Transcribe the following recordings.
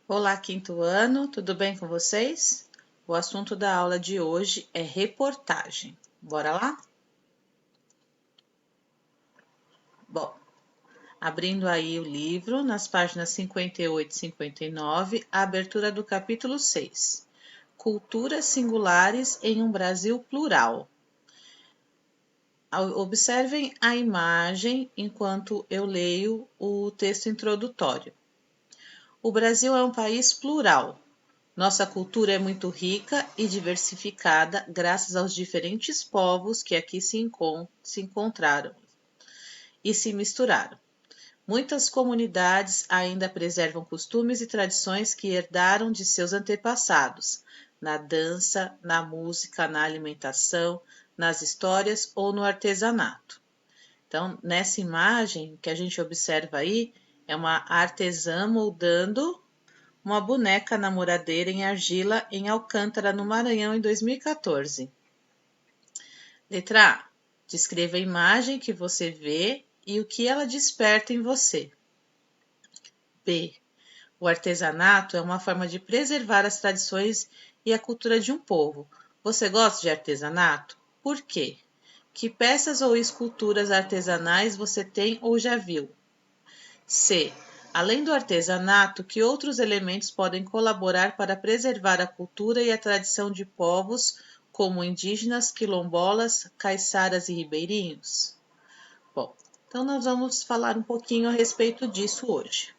Olá, quinto ano, tudo bem com vocês? O assunto da aula de hoje é reportagem. Bora lá? Bom, abrindo aí o livro, nas páginas 58 e 59, a abertura do capítulo 6. Culturas singulares em um Brasil plural. Observem a imagem enquanto eu leio o texto introdutório. O Brasil é um país plural. Nossa cultura é muito rica e diversificada graças aos diferentes povos que aqui se encontraram e se misturaram. Muitas comunidades ainda preservam costumes e tradições que herdaram de seus antepassados, na dança, na música, na alimentação, nas histórias ou no artesanato. Então, nessa imagem que a gente observa aí, é uma artesã moldando uma boneca namoradeira em argila em Alcântara, no Maranhão, em 2014. Letra A. Descreva a imagem que você vê e o que ela desperta em você. B. O artesanato é uma forma de preservar as tradições e a cultura de um povo. Você gosta de artesanato? Por quê? Que peças ou esculturas artesanais você tem ou já viu? C. Além do artesanato, que outros elementos podem colaborar para preservar a cultura e a tradição de povos como indígenas, quilombolas, caiçaras e ribeirinhos? Bom, então nós vamos falar um pouquinho a respeito disso hoje.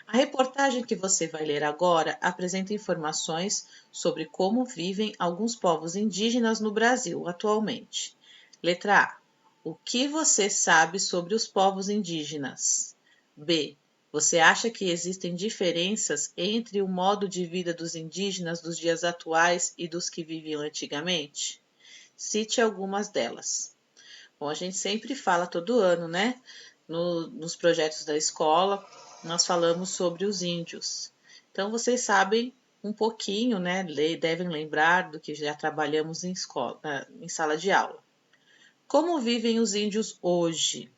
A reportagem que você vai ler agora apresenta informações sobre como vivem alguns povos indígenas no Brasil atualmente. Letra A. O que você sabe sobre os povos indígenas? B. Você acha que existem diferenças entre o modo de vida dos indígenas dos dias atuais e dos que viviam antigamente? Cite algumas delas. Bom, a gente sempre fala todo ano, né? Nos projetos da escola, nós falamos sobre os índios. Então, vocês sabem um pouquinho, né? Devem lembrar do que já trabalhamos em escola, em sala de aula. Como vivem os índios hoje?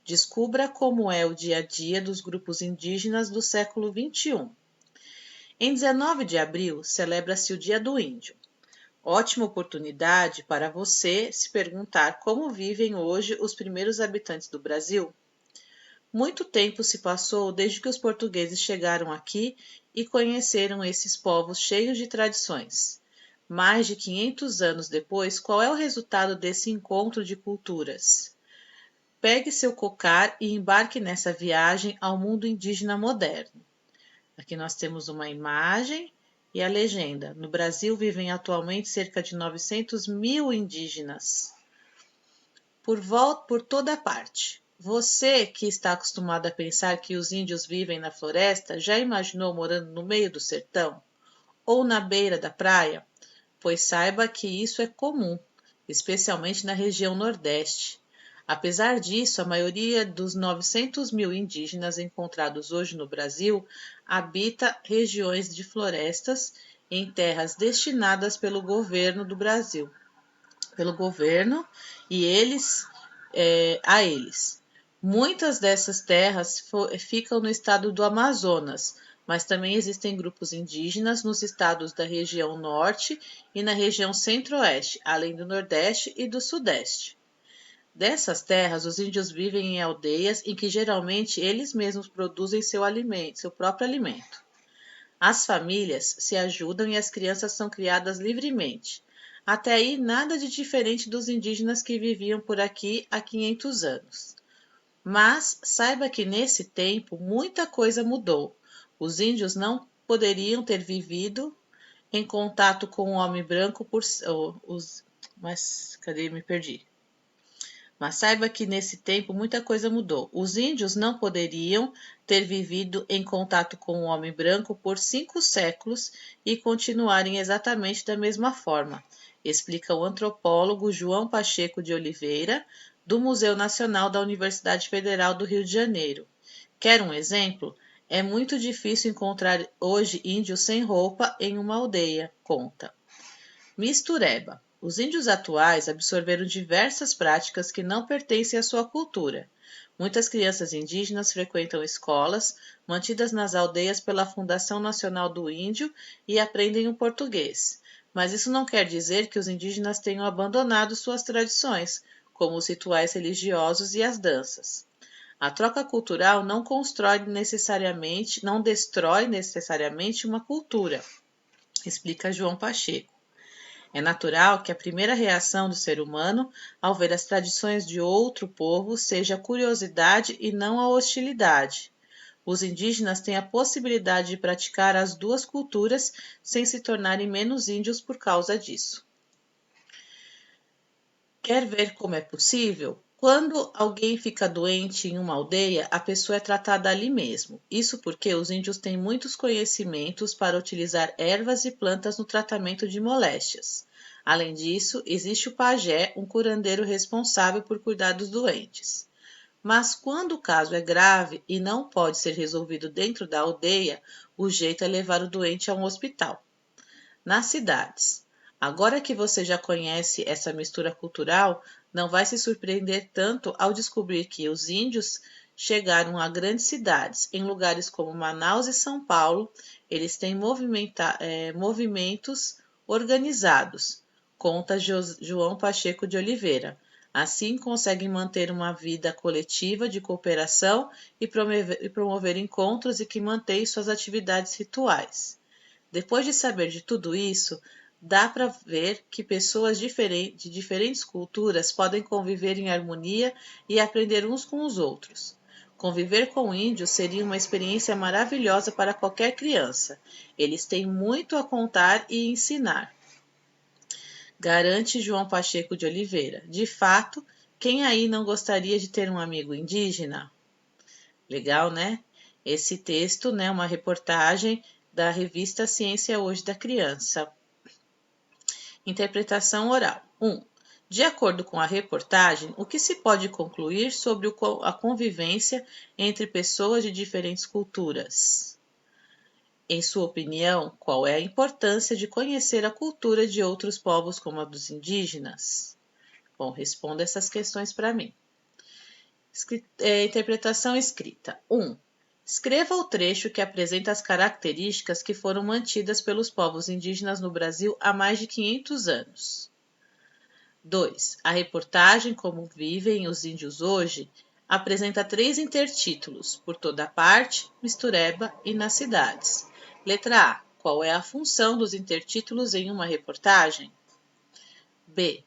Descubra como é o dia a dia dos grupos indígenas do século XXI. Em 19 de abril, celebra-se o Dia do Índio. Ótima oportunidade para você se perguntar como vivem hoje os primeiros habitantes do Brasil. Muito tempo se passou desde que os portugueses chegaram aqui e conheceram esses povos cheios de tradições. Mais de 500 anos depois, qual é o resultado desse encontro de culturas? Pegue seu cocar e embarque nessa viagem ao mundo indígena moderno. Aqui nós temos uma imagem e a legenda. No Brasil vivem atualmente cerca de 900 mil indígenas por toda parte. Você que está acostumado a pensar que os índios vivem na floresta, já imaginou morando no meio do sertão? Ou na beira da praia? Pois saiba que isso é comum, especialmente na região Nordeste. Apesar disso, a maioria dos 900 mil indígenas encontrados hoje no Brasil habita regiões de florestas em terras destinadas pelo governo do Brasil, pelo governo e a eles. Muitas dessas terras ficam no estado do Amazonas, mas também existem grupos indígenas nos estados da região norte e na região centro-oeste, além do nordeste e do sudeste. Dessas terras, os índios vivem em aldeias em que geralmente eles mesmos produzem seu próprio alimento. As famílias se ajudam e as crianças são criadas livremente. Até aí, nada de diferente dos indígenas que viviam por aqui há 500 anos. Mas saiba que nesse tempo muita coisa mudou. Os índios não poderiam ter vivido em contato com o homem branco mas cadê? Me perdi. Mas saiba que nesse tempo muita coisa mudou. Os índios não poderiam ter vivido em contato com o homem branco por 5 séculos e continuarem exatamente da mesma forma, explica o antropólogo João Pacheco de Oliveira, do Museu Nacional da Universidade Federal do Rio de Janeiro. Quer um exemplo? É muito difícil encontrar hoje índios sem roupa em uma aldeia, conta. Mistureba. Os índios atuais absorveram diversas práticas que não pertencem à sua cultura. Muitas crianças indígenas frequentam escolas mantidas nas aldeias pela Fundação Nacional do Índio e aprendem o português. Mas isso não quer dizer que os indígenas tenham abandonado suas tradições, como os rituais religiosos e as danças. A troca cultural não destrói necessariamente uma cultura, explica João Pacheco. É natural que a primeira reação do ser humano ao ver as tradições de outro povo seja a curiosidade e não a hostilidade. Os indígenas têm a possibilidade de praticar as duas culturas sem se tornarem menos índios por causa disso. Quer ver como é possível? Quando alguém fica doente em uma aldeia, a pessoa é tratada ali mesmo. Isso porque os índios têm muitos conhecimentos para utilizar ervas e plantas no tratamento de moléstias. Além disso, existe o pajé, um curandeiro responsável por cuidar dos doentes. Mas quando o caso é grave e não pode ser resolvido dentro da aldeia, o jeito é levar o doente a um hospital. Nas cidades. Agora que você já conhece essa mistura cultural, não vai se surpreender tanto ao descobrir que os índios chegaram a grandes cidades. Em lugares como Manaus e São Paulo, eles têm movimentos organizados, conta João Pacheco de Oliveira. Assim, conseguem manter uma vida coletiva de cooperação e promover encontros e que mantêm suas atividades rituais. Depois de saber de tudo isso, dá para ver que pessoas de diferentes culturas podem conviver em harmonia e aprender uns com os outros. Conviver com índios seria uma experiência maravilhosa para qualquer criança. Eles têm muito a contar e ensinar, garante João Pacheco de Oliveira. De fato, quem aí não gostaria de ter um amigo indígena? Legal, né? Esse texto, né, uma reportagem da revista Ciência Hoje da Criança. Interpretação oral. 1. De acordo com a reportagem, o que se pode concluir sobre a convivência entre pessoas de diferentes culturas? Em sua opinião, qual é a importância de conhecer a cultura de outros povos como a dos indígenas? Bom, responda essas questões para mim. Interpretação escrita. 1. Escreva o trecho que apresenta as características que foram mantidas pelos povos indígenas no Brasil há mais de 500 anos. 2. A reportagem Como Vivem os Índios Hoje apresenta 3 intertítulos, Por Toda Parte, Mistureba e Nas Cidades. Letra A. Qual é a função dos intertítulos em uma reportagem? B.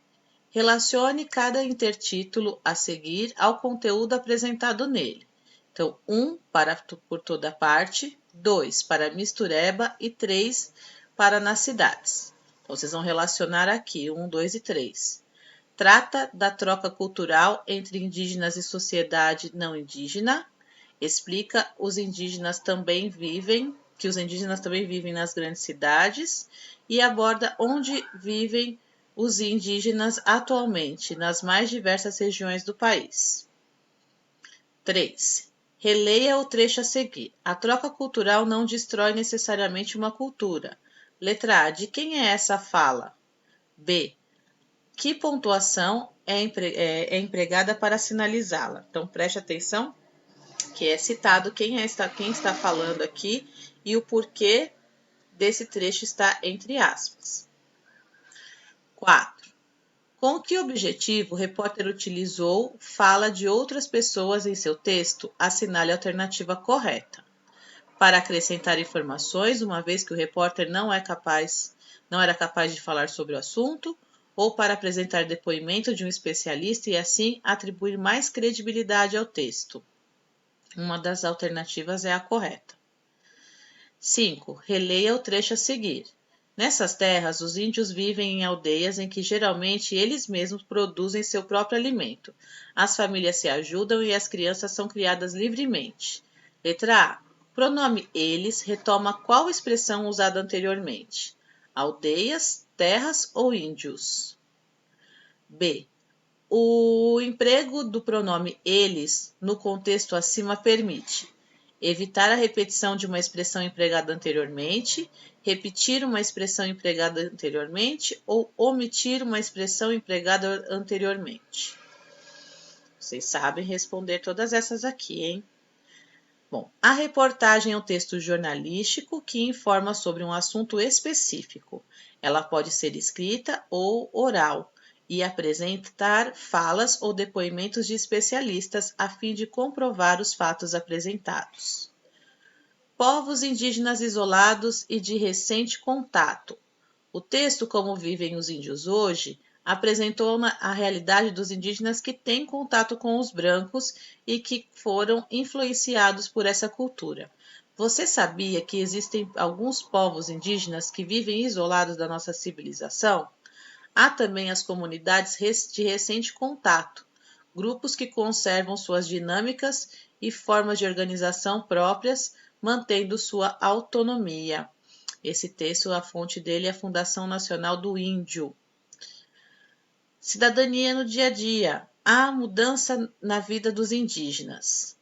Relacione cada intertítulo a seguir ao conteúdo apresentado nele. Então, 1 para Por Toda Parte, 2 para Mistureba e 3 para Nas Cidades. Então, vocês vão relacionar aqui 1, 2 e 3. Trata da troca cultural entre indígenas e sociedade não indígena. Explica que os indígenas também vivem nas grandes cidades e aborda onde vivem os indígenas atualmente nas mais diversas regiões do país. 3. Releia o trecho a seguir. A troca cultural não destrói necessariamente uma cultura. Letra A. De quem é essa fala? B. Que pontuação é empregada para sinalizá-la? Então, preste atenção que é citado quem está falando aqui e o porquê desse trecho está entre aspas. 4. Com que objetivo o repórter utilizou fala de outras pessoas em seu texto? Assinale a alternativa correta. Para acrescentar informações, uma vez que o repórter não era capaz de falar sobre o assunto, ou para apresentar depoimento de um especialista e assim atribuir mais credibilidade ao texto. Uma das alternativas é a correta. 5. Releia o trecho a seguir. Nessas terras, os índios vivem em aldeias em que geralmente eles mesmos produzem seu próprio alimento. As famílias se ajudam e as crianças são criadas livremente. Letra A. O pronome eles retoma qual expressão usada anteriormente? Aldeias, terras ou índios? B. O emprego do pronome eles no contexto acima permite evitar a repetição de uma expressão empregada anteriormente, repetir uma expressão empregada anteriormente ou omitir uma expressão empregada anteriormente. Vocês sabem responder todas essas aqui, hein? Bom, a reportagem é um texto jornalístico que informa sobre um assunto específico. Ela pode ser escrita ou oral e apresentar falas ou depoimentos de especialistas a fim de comprovar os fatos apresentados. Povos indígenas isolados e de recente contato. O texto Como Vivem os Índios Hoje apresentou a realidade dos indígenas que têm contato com os brancos e que foram influenciados por essa cultura. Você sabia que existem alguns povos indígenas que vivem isolados da nossa civilização? Há também as comunidades de recente contato, grupos que conservam suas dinâmicas e formas de organização próprias, mantendo sua autonomia. Esse texto, a fonte dele é a Fundação Nacional do Índio. Cidadania no dia a dia. Há mudança na vida dos indígenas.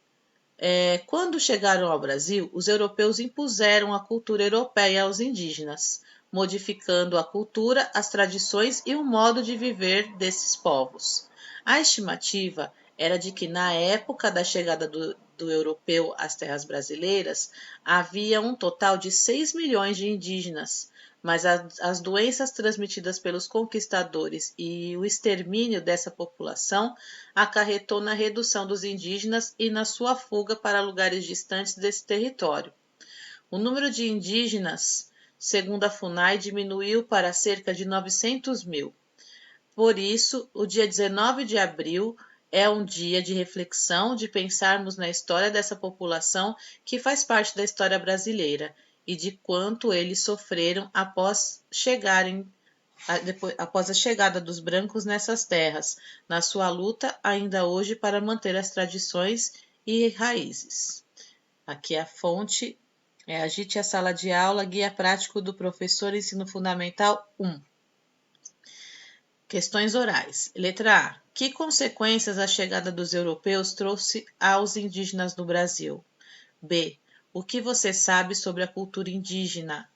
Quando chegaram ao Brasil, os europeus impuseram a cultura europeia aos indígenas, modificando a cultura, as tradições e o modo de viver desses povos. A estimativa era de que, na época da chegada do europeu às terras brasileiras, havia um total de 6 milhões de indígenas, mas as doenças transmitidas pelos conquistadores e o extermínio dessa população acarretou na redução dos indígenas e na sua fuga para lugares distantes desse território. O número de indígenas, segundo a FUNAI, diminuiu para cerca de 900 mil. Por isso, o dia 19 de abril é um dia de reflexão, de pensarmos na história dessa população que faz parte da história brasileira e de quanto eles sofreram após a chegada dos brancos nessas terras, na sua luta ainda hoje para manter as tradições e raízes. Aqui a fonte é Agite a Sala de Aula, Guia Prático do Professor Ensino Fundamental 1. Questões orais. Letra A. Que consequências a chegada dos europeus trouxe aos indígenas no Brasil? B. O que você sabe sobre a cultura indígena?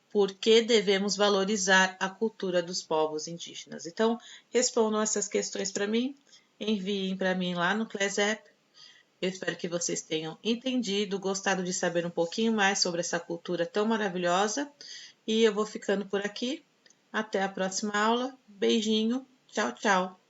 Por que devemos valorizar a cultura dos povos indígenas? Então, respondam essas questões para mim, enviem para mim lá no Class App. Eu espero que vocês tenham entendido, gostado de saber um pouquinho mais sobre essa cultura tão maravilhosa. E eu vou ficando por aqui. Até a próxima aula. Beijinho. Tchau, tchau.